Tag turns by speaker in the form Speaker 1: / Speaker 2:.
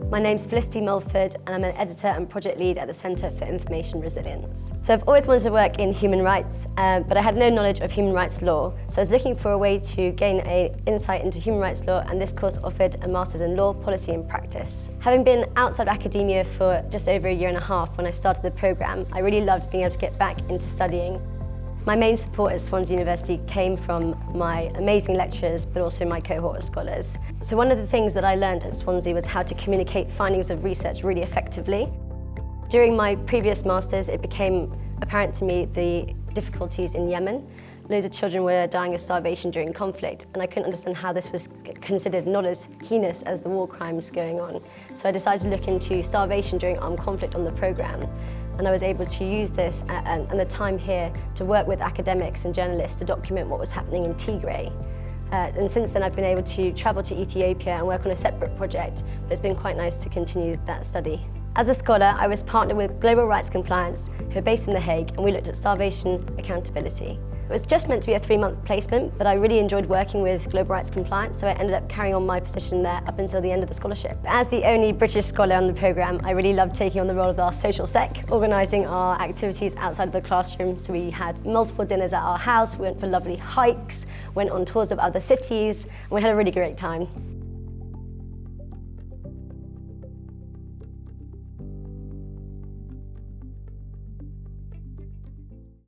Speaker 1: My name's Felicity Mulford and I'm an editor and project lead at the Centre for Information Resilience. So I've always wanted to work in human rights, but I had no knowledge of human rights law. So I was looking for a way to gain an insight into human rights law, and this course offered a Master's in Law, Policy and Practice. Having been outside academia for just over a year and a half when I started the programme, I really loved being able to get back into studying. My main support at Swansea University came from my amazing lecturers, but also my cohort of scholars. So one of the things that I learned at Swansea was how to communicate findings of research really effectively. During my previous Masters, it became apparent to me the difficulties in Yemen. Loads of children were dying of starvation during conflict, and I couldn't understand how this was considered not as heinous as the war crimes going on. So I decided to look into starvation during armed conflict on the programme. And I was able to use this and the time here to work with academics and journalists to document what was happening in Tigray. And since then I've been able to travel to Ethiopia and work on a separate project, but it's been quite nice to continue that study. As a scholar, I was partnered with Global Rights Compliance, who are based in The Hague, and we looked at starvation accountability. It was just meant to be a 3-month placement, but I really enjoyed working with Global Rights Compliance, so I ended up carrying on my position there up until the end of the scholarship. As the only British scholar on the programme, I really loved taking on the role of our social sec, organising our activities outside of the classroom. So we had multiple dinners at our house, we went for lovely hikes, went on tours of other cities, and we had a really great time.